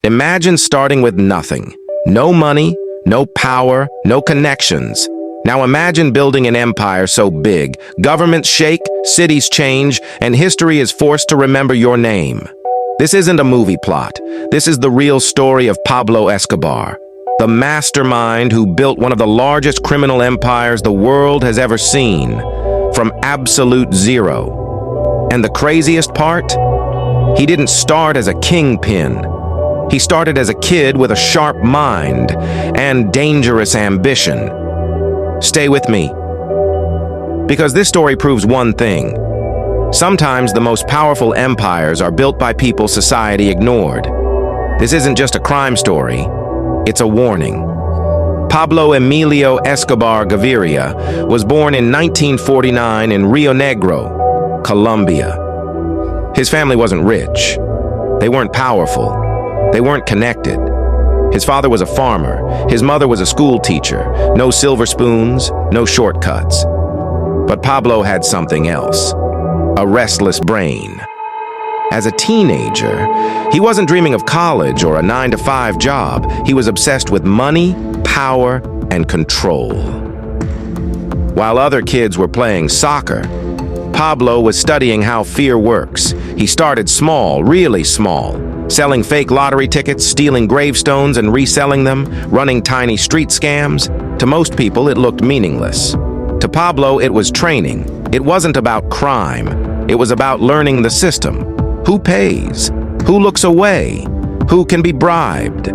Imagine starting with nothing. No money, no power, no connections. Now imagine building an empire so big, governments shake, cities change, and history is forced to remember your name. This isn't a movie plot. This is the real story of Pablo Escobar, the mastermind who built one of the largest criminal empires the world has ever seen, from absolute zero. And the craziest part? He didn't start as a kingpin. He started as a kid with a sharp mind and dangerous ambition. Stay with me, because this story proves one thing. Sometimes the most powerful empires are built by people society ignored. This isn't just a crime story, it's a warning. Pablo Emilio Escobar Gaviria was born in 1949 in Rio Negro, Colombia. His family wasn't rich. They weren't powerful. They weren't connected. His father was a farmer. His mother was a school teacher. No silver spoons, no shortcuts. But Pablo had something else. A restless brain. As a teenager, he wasn't dreaming of college or a 9-to-5 job. He was obsessed with money, power, and control. While other kids were playing soccer, Pablo was studying how fear works. He started small, really small, selling fake lottery tickets, stealing gravestones and reselling them, running tiny street scams. To most people, it looked meaningless. To Pablo, it was training. It wasn't about crime. It was about learning the system. Who pays? Who looks away? Who can be bribed?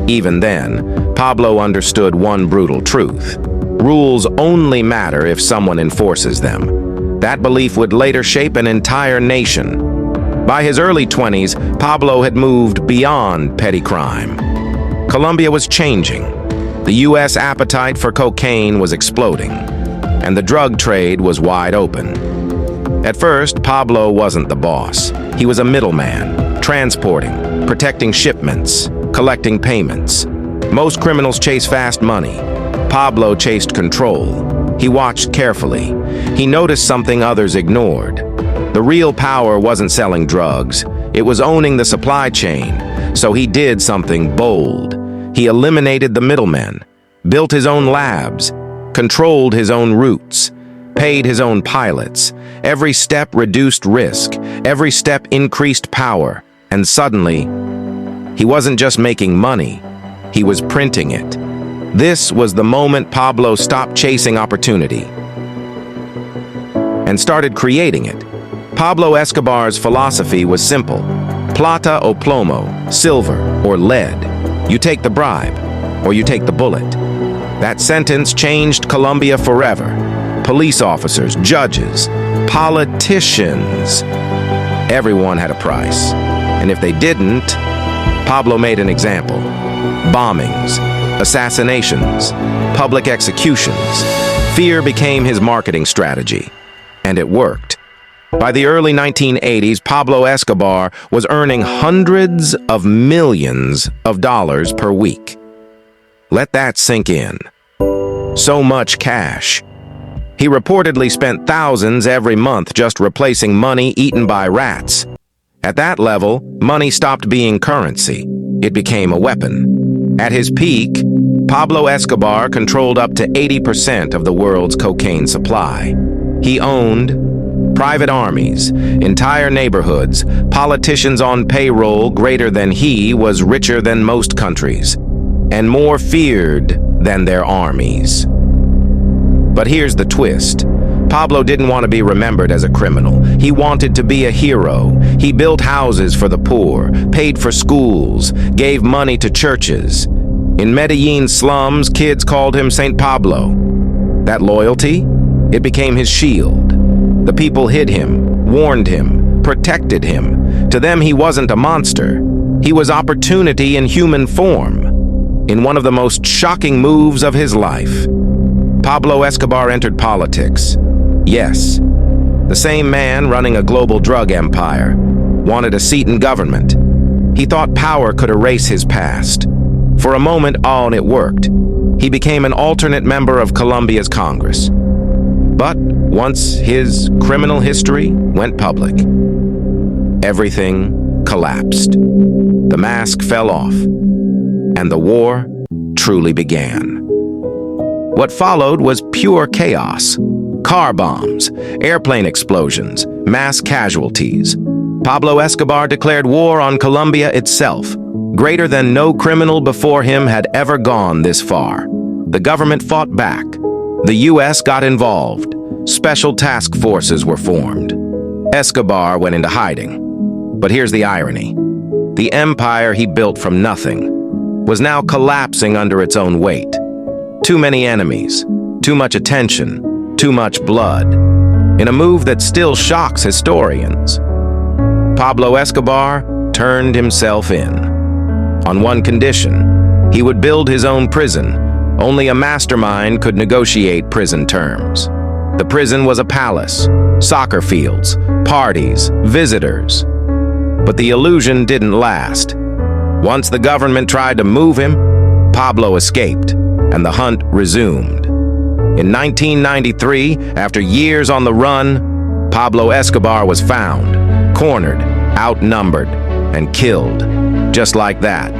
Even then, Pablo understood one brutal truth. Rules only matter if someone enforces them. That belief would later shape an entire nation. By his early 20s, Pablo had moved beyond petty crime. Colombia was changing. The U.S. appetite for cocaine was exploding, and the drug trade was wide open. At first, Pablo wasn't the boss. He was a middleman, transporting, protecting shipments, collecting payments. Most criminals chase fast money. Pablo chased control. He watched carefully. He noticed something others ignored. The real power wasn't selling drugs. It was owning the supply chain. So he did something bold. He eliminated the middlemen, built his own labs, controlled his own routes, paid his own pilots. Every step reduced risk. Every step increased power. And suddenly, he wasn't just making money. He was printing it. This was the moment Pablo stopped chasing opportunity and started creating it. Pablo Escobar's philosophy was simple. Plata o plomo, silver or lead. You take the bribe, or you take the bullet. That sentence changed Colombia forever. Police officers, judges, politicians. Everyone had a price. And if they didn't, Pablo made an example. Bombings, assassinations, public executions. Fear became his marketing strategy. And it worked. By the early 1980s, Pablo Escobar was earning hundreds of millions of dollars per week. Let that sink in. So much cash. He reportedly spent thousands every month just replacing money eaten by rats. At that level, money stopped being currency. It became a weapon. At his peak, Pablo Escobar controlled up to 80% of the world's cocaine supply. He owned private armies, entire neighborhoods, politicians on payroll greater than he was richer than most countries, and more feared than their armies. But here's the twist. Pablo didn't want to be remembered as a criminal. He wanted to be a hero. He built houses for the poor, paid for schools, gave money to churches. In Medellin's slums, kids called him St. Pablo. That loyalty, it became his shield. The people hid him, warned him, protected him. To them, he wasn't a monster. He was opportunity in human form. In one of the most shocking moves of his life, Pablo Escobar entered politics. Yes, the same man running a global drug empire wanted a seat in government. He thought power could erase his past. For a moment, it worked. He became an alternate member of Colombia's Congress. But once his criminal history went public, everything collapsed. The mask fell off, and the war truly began. What followed was pure chaos. Car bombs, airplane explosions, mass casualties. Pablo Escobar declared war on Colombia itself, greater than no criminal before him had ever gone this far. The government fought back. The U.S. got involved. Special task forces were formed. Escobar went into hiding. But here's the irony. The empire he built from nothing was now collapsing under its own weight. Too many enemies, too much attention, too much blood. In a move that still shocks historians, Pablo Escobar turned himself in. On one condition, he would build his own prison. Only a mastermind could negotiate prison terms. The prison was a palace, soccer fields, parties, visitors. But the illusion didn't last. Once the government tried to move him, Pablo escaped, and the hunt resumed. In 1993, after years on the run, Pablo Escobar was found, cornered, outnumbered, and killed. Just like that,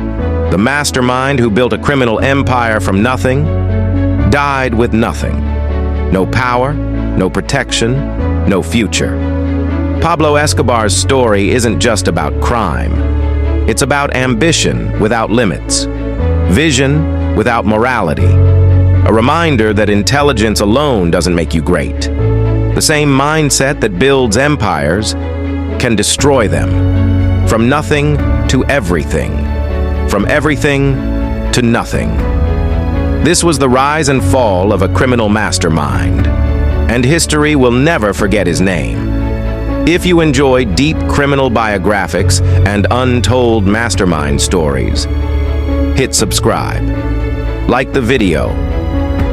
the mastermind who built a criminal empire from nothing died with nothing. No power, no protection, no future. Pablo Escobar's story isn't just about crime. It's about ambition without limits, vision without morality, a reminder that intelligence alone doesn't make you great. The same mindset that builds empires can destroy them. From nothing to everything. From everything to nothing. This was the rise and fall of a criminal mastermind, and history will never forget his name. If you enjoy deep criminal biographics and untold mastermind stories, hit subscribe, like the video,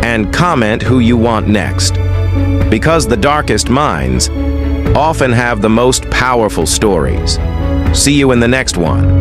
and comment who you want next. Because the darkest minds often have the most powerful stories. See you in the next one.